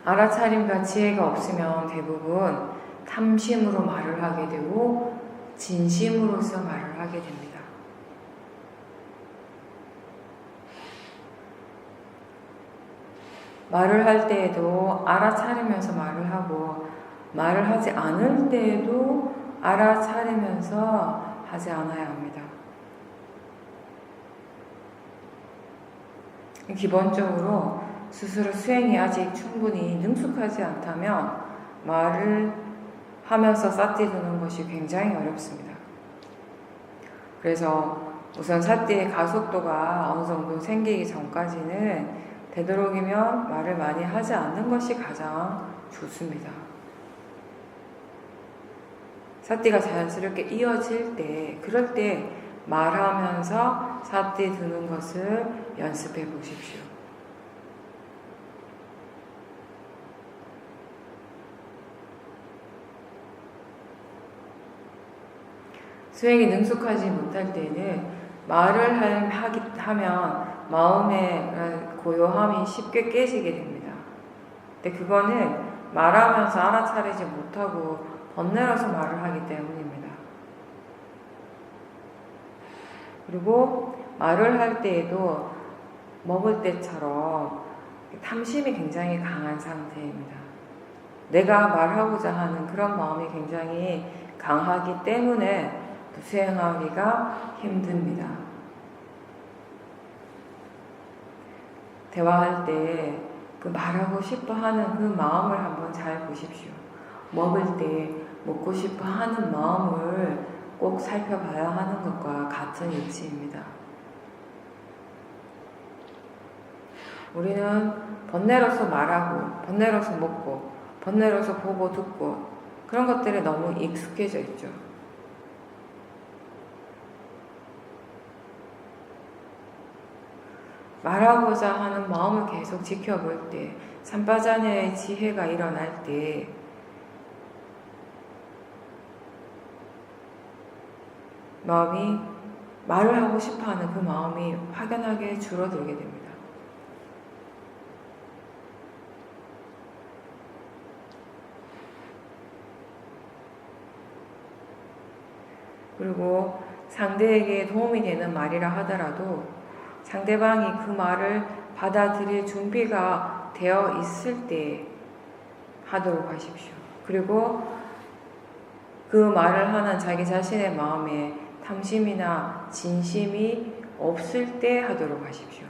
알아차림과 지혜가 없으면 대부분 탐심으로 말을 하게 되고 진심으로서 말을 하게 됩니다. 말을 할 때에도 알아차리면서 말을 하고 말을 하지 않을 때에도 알아차리면서 하지 않아야 합니다. 기본적으로 스스로 수행이 아직 충분히 능숙하지 않다면 말을 하면서 삿대두는 것이 굉장히 어렵습니다. 그래서 우선 삿대의 가속도가 어느 정도 생기기 전까지는 되도록이면 말을 많이 하지 않는 것이 가장 좋습니다. 삿대가 자연스럽게 이어질 때, 그럴 때 말하면서 삿대 두는 것을 연습해 보십시오. 수행이 능숙하지 못할 때는 말을 하면 마음의 고요함이 쉽게 깨지게 됩니다. 근데 그거는 말하면서 알아차리지 못하고 번뇌로서 말을 하기 때문입니다. 그리고 말을 할 때에도 먹을 때처럼 탐심이 굉장히 강한 상태입니다. 내가 말하고자 하는 그런 마음이 굉장히 강하기 때문에 수행하기가 힘듭니다. 대화할 때 그 말하고 싶어 하는 그 마음을 한번 잘 보십시오. 먹을 때 먹고 싶어 하는 마음을 꼭 살펴봐야 하는 것과 같은 이치입니다. 우리는 번뇌로서 말하고, 번뇌로서 먹고, 번뇌로서 보고 듣고 그런 것들에 너무 익숙해져 있죠. 말하고자 하는 마음을 계속 지켜볼 때, 삼빠자냐의 지혜가 일어날 때 마음이 말을 하고 싶어하는 그 마음이 확연하게 줄어들게 됩니다. 그리고 상대에게 도움이 되는 말이라 하더라도 상대방이 그 말을 받아들일 준비가 되어 있을 때 하도록 하십시오. 그리고 그 말을 하는 자기 자신의 마음에 탐심이나 진심이 없을 때 하도록 하십시오.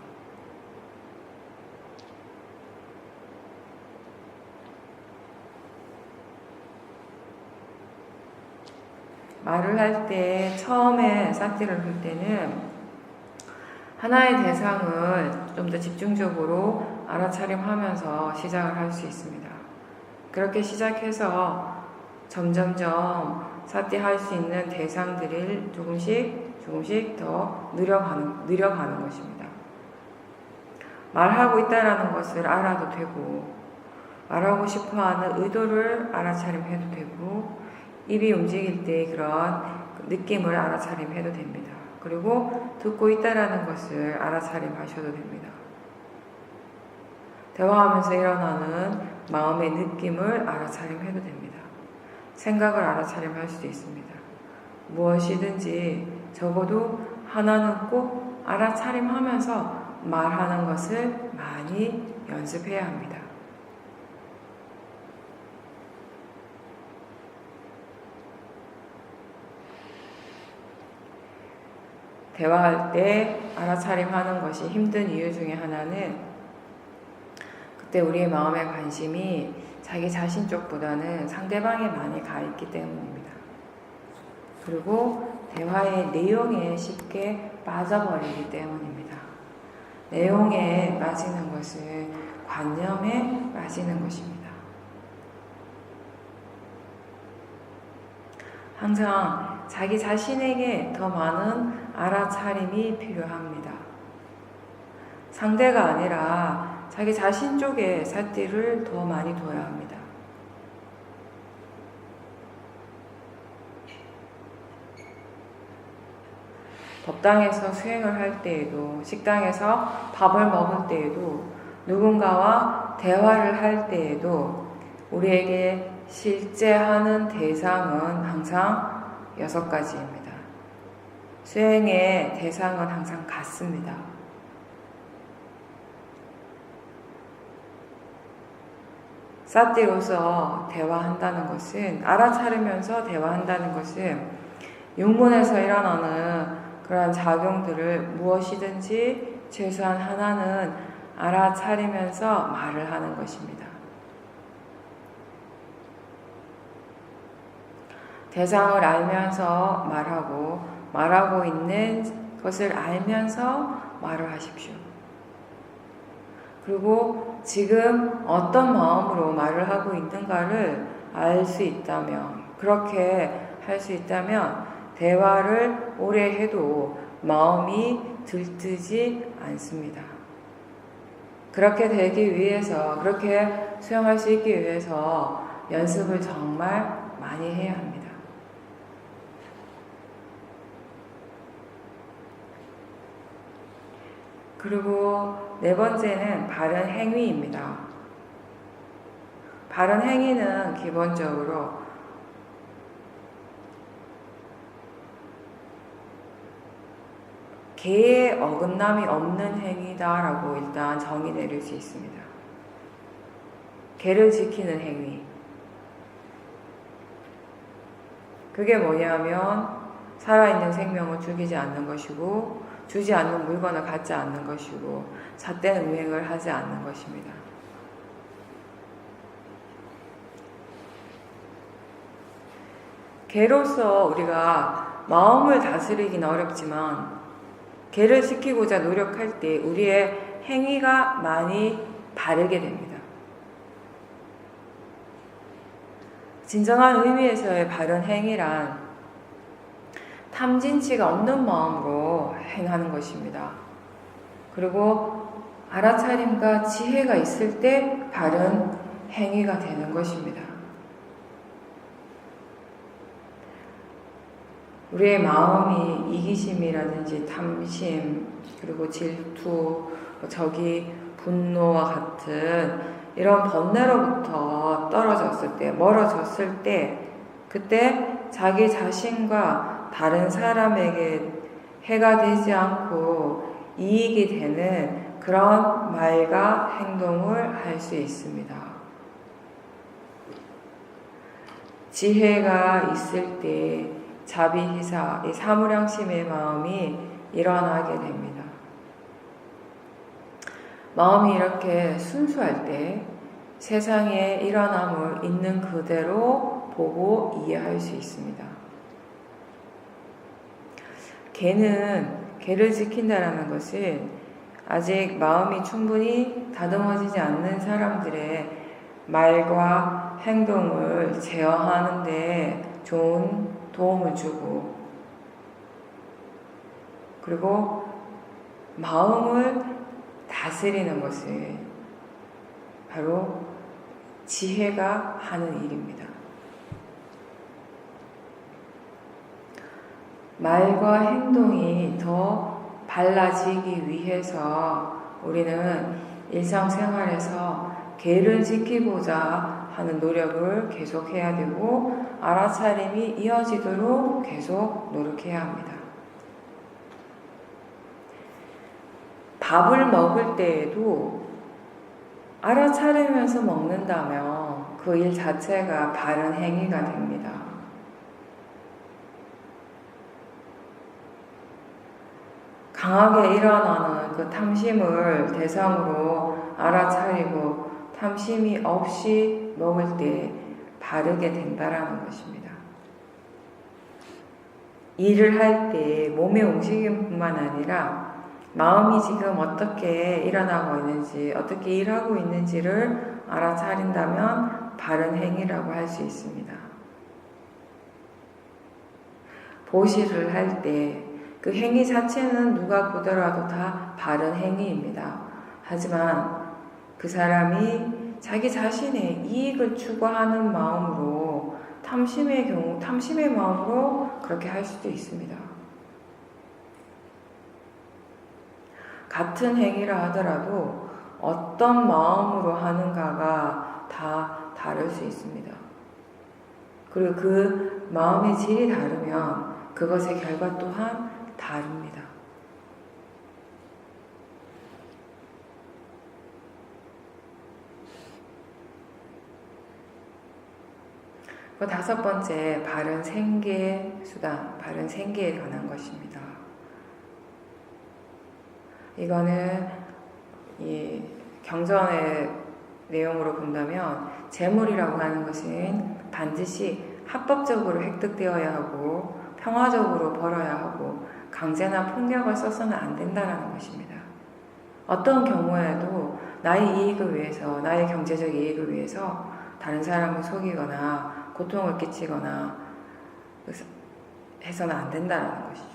말을 할 때 처음에 삿대를 할 때는 하나의 대상을 좀 더 집중적으로 알아차림하면서 시작을 할 수 있습니다. 그렇게 시작해서 점점점 삿대할 수 있는 대상들을 조금씩 더 늘려가는 것입니다. 말하고 있다는 것을 알아도 되고 말하고 싶어하는 의도를 알아차림해도 되고 입이 움직일 때 그런 느낌을 알아차림해도 됩니다. 그리고 듣고 있다는 것을 알아차림하셔도 됩니다. 대화하면서 일어나는 마음의 느낌을 알아차림해도 됩니다. 생각을 알아차림할 수도 있습니다. 무엇이든지 적어도 하나는 꼭 알아차림하면서 말하는 것을 많이 연습해야 합니다. 대화할 때 알아차림하는 것이 힘든 이유 중에 하나는 그때 우리의 마음의 관심이 자기 자신 쪽보다는 상대방에 많이 가 있기 때문입니다. 그리고 대화의 내용에 쉽게 빠져버리기 때문입니다. 내용에 빠지는 것은 관념에 빠지는 것입니다. 항상 자기 자신에게 더 많은 알아차림이 필요합니다. 상대가 아니라 자기 자신 쪽에 삿대를 더 많이 둬야 합니다. 법당에서 수행을 할 때에도, 식당에서 밥을 먹을 때에도, 누군가와 대화를 할 때에도 우리에게 실제 하는 대상은 항상 6가지입니다. 수행의 대상은 항상 같습니다. 삿대로서 대화한다는 것은, 알아차리면서 대화한다는 것은 육문에서 일어나는 그러한 작용들을 무엇이든지 최소한 하나는 알아차리면서 말을 하는 것입니다. 대상을 알면서 말하고 있는 것을 알면서 말을 하십시오. 그리고 지금 어떤 마음으로 말을 하고 있는가를 알 수 있다면, 그렇게 할 수 있다면 대화를 오래 해도 마음이 들뜨지 않습니다. 그렇게 되기 위해서, 그렇게 수행할 수 있기 위해서 연습을 정말 많이 해야 합니다. 그리고 4번째는 바른 행위입니다. 바른 행위는 기본적으로 계에 어긋남이 없는 행위다라고 일단 정의 내릴 수 있습니다. 계를 지키는 행위. 그게 뭐냐면 살아있는 생명을 죽이지 않는 것이고, 주지 않는 물건을 갖지 않는 것이고, 잣된 음행을 하지 않는 것입니다. 계로서 우리가 마음을 다스리기는 어렵지만 계를 지키고자 노력할 때 우리의 행위가 많이 바르게 됩니다. 진정한 의미에서의 바른 행위란 탐진치가 없는 마음으로 행하는 것입니다. 그리고 알아차림과 지혜가 있을 때 바른 행위가 되는 것입니다. 우리의 마음이 이기심이라든지 탐심, 그리고 질투, 저기 분노와 같은 이런 번뇌로부터 떨어졌을 때, 멀어졌을 때, 그때 자기 자신과 다른 사람에게 해가 되지 않고 이익이 되는 그런 말과 행동을 할 수 있습니다. 지혜가 있을 때 자비희사, 이 사무량심의 마음이 일어나게 됩니다. 마음이 이렇게 순수할 때 세상에 일어남을 있는 그대로 보고 이해할 수 있습니다. 계를 지킨다는 것은 아직 마음이 충분히 다듬어지지 않는 사람들의 말과 행동을 제어하는 데 좋은 도움을 주고, 그리고 마음을 다스리는 것은 바로 지혜가 하는 일입니다. 말과 행동이 더 발라지기 위해서 우리는 일상생활에서 계를 지키고자 하는 노력을 계속해야 되고, 알아차림이 이어지도록 계속 노력해야 합니다. 밥을 먹을 때에도 알아차리면서 먹는다면 그 일 자체가 바른 행위가 됩니다. 강하게 일어나는 그 탐심을 대상으로 알아차리고 탐심이 없이 먹을 때 바르게 된다라는 것입니다. 일을 할 때 몸의 움직임뿐만 아니라 마음이 지금 어떻게 일어나고 있는지, 어떻게 일하고 있는지를 알아차린다면 바른 행위라고 할 수 있습니다. 보시를 할 때 그 행위 자체는 누가 보더라도 다 바른 행위입니다. 하지만 그 사람이 자기 자신의 이익을 추구하는 마음으로 탐심의 경우 탐심의 마음으로 그렇게 할 수도 있습니다. 같은 행위라 하더라도 어떤 마음으로 하는가가 다 다를 수 있습니다. 그리고 그 마음의 질이 다르면 그것의 결과 또한 다릅니다. 그 다섯 번째, 바른 생계 수단, 바른 생계에 관한 것입니다. 이거는 이 경전의 내용으로 본다면 재물이라고 하는 것은 반드시 합법적으로 획득되어야 하고 평화적으로 벌어야 하고 강제나 폭력을 써서는 안 된다는 것입니다. 어떤 경우에도 나의 이익을 위해서, 나의 경제적 이익을 위해서 다른 사람을 속이거나 고통을 끼치거나 해서는 안 된다는 것이죠.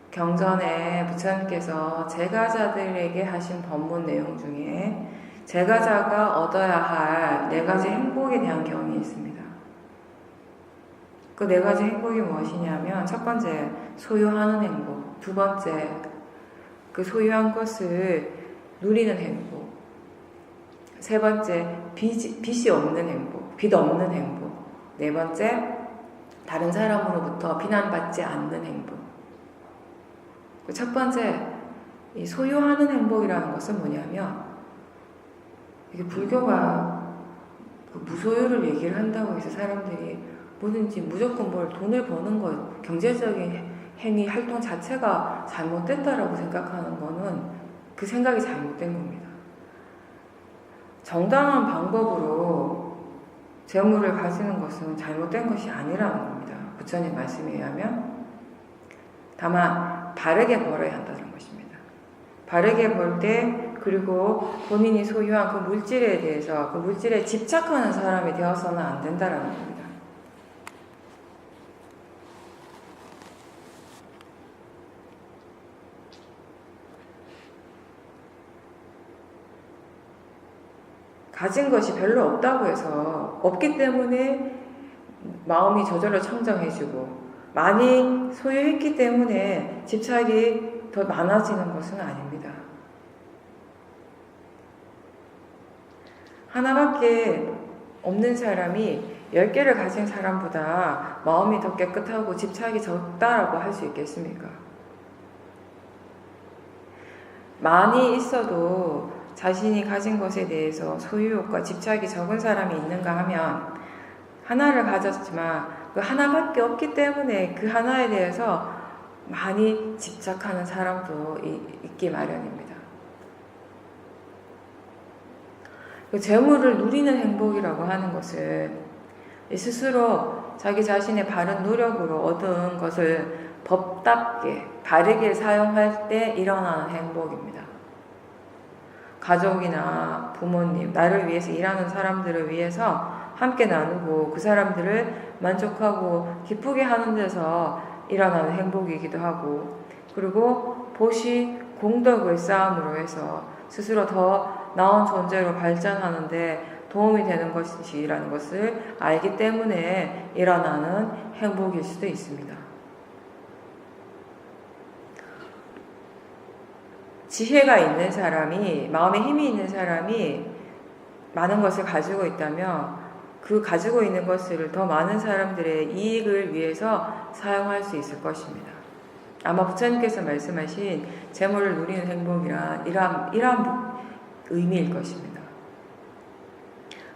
경전에 부처님께서 제가자들에게 하신 법문 내용 중에 제가자가 얻어야 할 네 가지 행복에 대한 경이 있습니다. 그 네 가지 행복이 무엇이냐면, 첫 번째, 소유하는 행복. 두 번째, 그 소유한 것을 누리는 행복. 세 번째, 빚이 없는 행복, 빚 없는 행복. 네 번째, 다른 사람으로부터 비난받지 않는 행복. 그 첫 번째, 이 소유하는 행복이라는 것은 뭐냐면, 이게 불교가 그 무소유를 얘기를 한다고 해서 사람들이 뭐든지 무조건 돈을 버는 것, 경제적인 행위, 활동 자체가 잘못됐다라고 생각하는 거는 그 생각이 잘못된 겁니다. 정당한 방법으로 재물을 가지는 것은 잘못된 것이 아니라는 겁니다. 부처님 말씀에 의하면. 다만 바르게 벌어야 한다는 것입니다. 바르게 벌 때, 그리고 본인이 소유한 그 물질에 대해서 그 물질에 집착하는 사람이 되어서는 안 된다는 겁니다. 가진 것이 별로 없다고 해서 없기 때문에 마음이 저절로 청정해지고 많이 소유했기 때문에 집착이 더 많아지는 것은 아닙니다. 하나밖에 없는 사람이 10개를 가진 사람보다 마음이 더 깨끗하고 집착이 적다라고 할 수 있겠습니까? 많이 있어도 자신이 가진 것에 대해서 소유욕과 집착이 적은 사람이 있는가 하면, 하나를 가졌지만 그 하나밖에 없기 때문에 그 하나에 대해서 많이 집착하는 사람도 있기 마련입니다. 그 재물을 누리는 행복이라고 하는 것은 스스로 자기 자신의 바른 노력으로 얻은 것을 법답게 바르게 사용할 때 일어나는 행복입니다. 가족이나 부모님, 나를 위해서 일하는 사람들을 위해서 함께 나누고 그 사람들을 만족하고 기쁘게 하는 데서 일어나는 행복이기도 하고, 그리고 보시 공덕을 쌓음으로 해서 스스로 더 나은 존재로 발전하는데 도움이 되는 것이라는 것을 알기 때문에 일어나는 행복일 수도 있습니다. 지혜가 있는 사람이, 마음에 힘이 있는 사람이 많은 것을 가지고 있다면 그 가지고 있는 것을 더 많은 사람들의 이익을 위해서 사용할 수 있을 것입니다. 아마 부처님께서 말씀하신 재물을 누리는 행복이란 이러한 의미일 것입니다.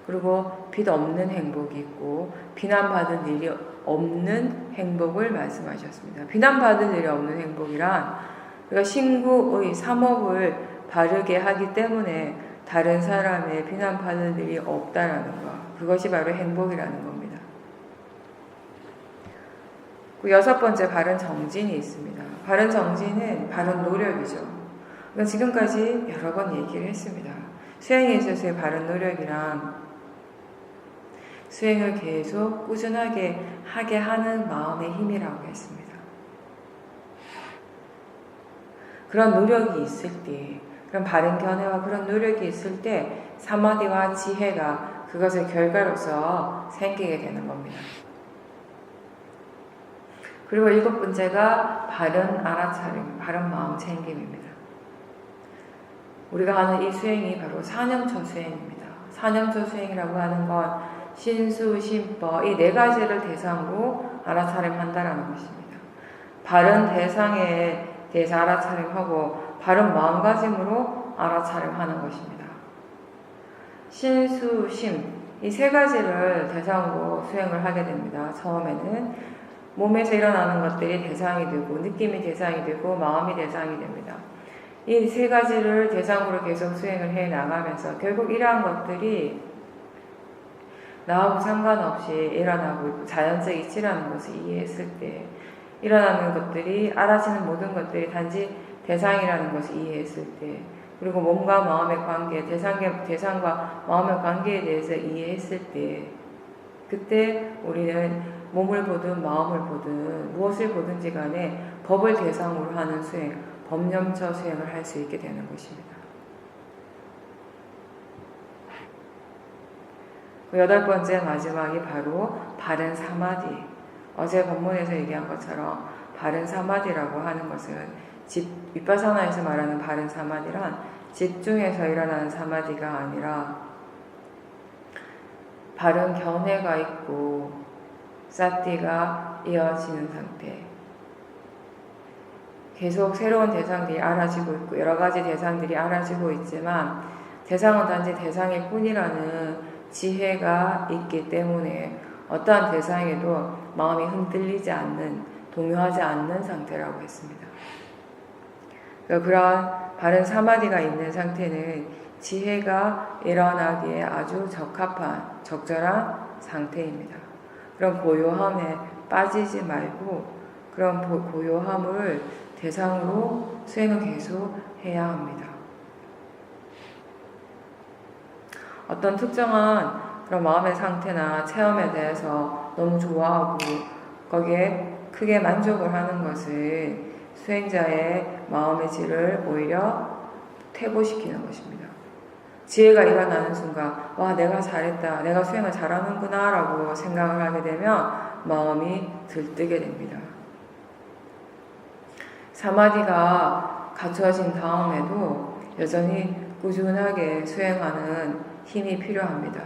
그리고 빚 없는 행복이 있고 비난받을 일이 없는 행복을 말씀하셨습니다. 비난받을 일이 없는 행복이란, 우리가 신구의 삼업을 바르게 하기 때문에 다른 사람의 비난받을 일이 없다라는 것. 그것이 바로 행복이라는 겁니다. 그 여섯 번째 바른 정진이 있습니다. 바른 정진은 바른 노력이죠. 그러니까 지금까지 여러 번 얘기를 했습니다. 수행에 있어서의 바른 노력이란 수행을 계속 꾸준하게 하게 하는 마음의 힘이라고 했습니다. 그런 노력이 있을 때, 그런 바른 견해와 그런 노력이 있을 때 사마디와 지혜가 그것의 결과로서 생기게 되는 겁니다. 그리고 일곱 번째가 바른 알아차림, 바른 마음 챙김입니다. 우리가 하는 이 수행이 바로 사념처 수행입니다. 사념처 수행이라고 하는 건 신수, 신법 이 네 가지를 대상으로 알아차림한다라는 것입니다. 바른 대상에 대해서 알아차림하고 바른 마음가짐으로 알아차림하는 것입니다. 신수, 심 이 세 가지를 대상으로 수행을 하게 됩니다. 처음에는 몸에서 일어나는 것들이 대상이 되고 느낌이 대상이 되고 마음이 대상이 됩니다. 이 세 가지를 대상으로 계속 수행을 해 나가면서 결국 이러한 것들이 나하고 상관없이 일어나고 있고 자연적 이치라는 것을 이해했을 때 일어나는 것들이 알아지는 모든 것들이 단지 대상이라는 것을 이해했을 때 그리고 몸과 마음의 관계, 대상과 마음의 관계에 대해서 이해했을 때 그때 우리는 몸을 보든 마음을 보든 무엇을 보든지 간에 법을 대상으로 하는 수행, 법념처 수행을 할 수 있게 되는 것입니다. 여덟 번째 마지막이 바로 바른 사마디. 어제 본문에서 얘기한 것처럼 바른 사마디라고 하는 것은 윗바사나에서 말하는 바른 사마디란 집중해서 일어나는 사마디가 아니라 바른 견해가 있고 사티가 이어지는 상태. 계속 새로운 대상들이 알아지고 있고 여러 가지 대상들이 알아지고 있지만 대상은 단지 대상일 뿐이라는 지혜가 있기 때문에 어떠한 대상에도 마음이 흔들리지 않는, 동요하지 않는 상태라고 했습니다. 그러한 바른 사마디가 있는 상태는 지혜가 일어나기에 아주 적절한 상태입니다. 그런 고요함에 빠지지 말고 그런 고요함을 대상으로 수행을 계속 해야 합니다. 어떤 특정한 그런 마음의 상태나 체험에 대해서 너무 좋아하고 거기에 크게 만족을 하는 것은 수행자의 마음의 질을 오히려 퇴보시키는 것입니다. 지혜가 일어나는 순간 와 내가 잘했다, 내가 수행을 잘하는구나 라고 생각을 하게 되면 마음이 들뜨게 됩니다. 사마디가 갖추어진 다음에도 여전히 꾸준하게 수행하는 힘이 필요합니다.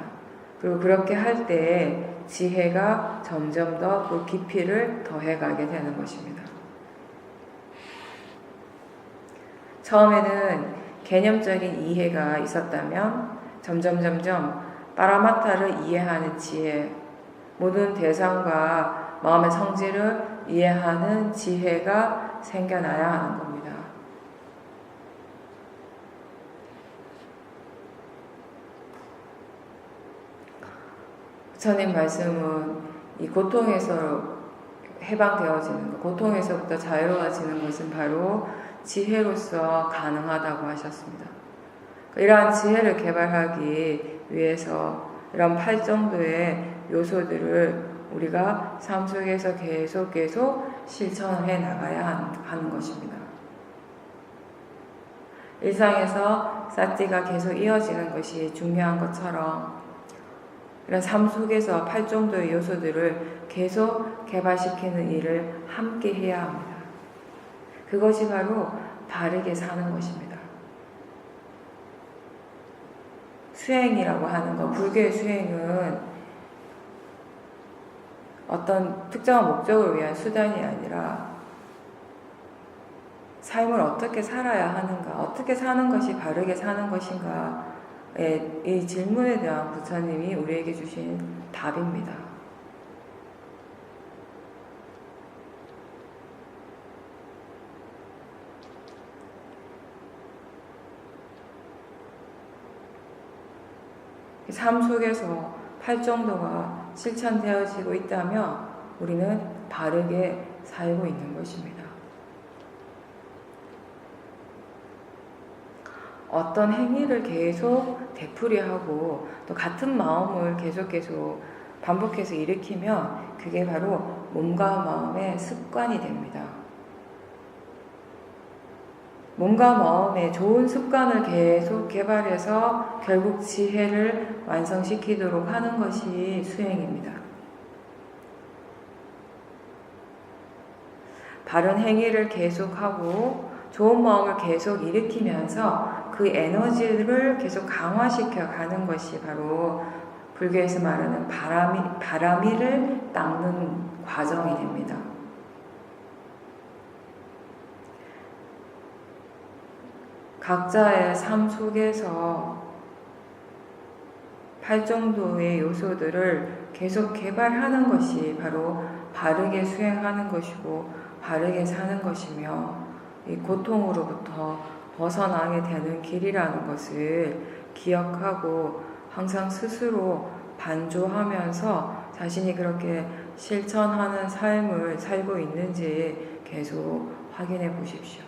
그리고 그렇게 할 때 지혜가 점점 더 그 깊이를 더해가게 되는 것입니다. 처음에는 개념적인 이해가 있었다면 점점 파라마타를 이해하는 지혜, 모든 대상과 마음의 성질을 이해하는 지혜가 생겨나야 하는 겁니다. 부처님 말씀은 이 고통에서 해방되어지는 것, 고통에서부터 자유로워지는 것은 바로 지혜로서 가능하다고 하셨습니다. 이러한 지혜를 개발하기 위해서 이런 8정도의 요소들을 우리가 삶 속에서 계속 실천을 해 나가야 하는 것입니다. 일상에서 사티가 계속 이어지는 것이 중요한 것처럼 이런 삶 속에서 8정도의 요소들을 계속 개발시키는 일을 함께 해야 합니다. 그것이 바로 바르게 사는 것입니다. 수행이라고 하는 것, 불교의 수행은 어떤 특정한 목적을 위한 수단이 아니라 삶을 어떻게 살아야 하는가, 어떻게 사는 것이 바르게 사는 것인가, 이 질문에 대한 부처님이 우리에게 주신 답입니다. 삶 속에서 팔정도가 실천되어지고 있다면 우리는 바르게 살고 있는 것입니다. 어떤 행위를 계속 되풀이하고 또 같은 마음을 계속 반복해서 일으키면 그게 바로 몸과 마음의 습관이 됩니다. 몸과 마음의 좋은 습관을 계속 개발해서 결국 지혜를 완성시키도록 하는 것이 수행입니다. 바른 행위를 계속하고 좋은 마음을 계속 일으키면서 그 에너지를 계속 강화시켜 가는 것이 바로 불교에서 말하는 바라미를 닦는 과정이 됩니다. 각자의 삶 속에서 팔정도의 요소들을 계속 개발하는 것이 바로 바르게 수행하는 것이고 바르게 사는 것이며 이 고통으로부터 벗어나게 되는 길이라는 것을 기억하고 항상 스스로 반조하면서 자신이 그렇게 실천하는 삶을 살고 있는지 계속 확인해 보십시오.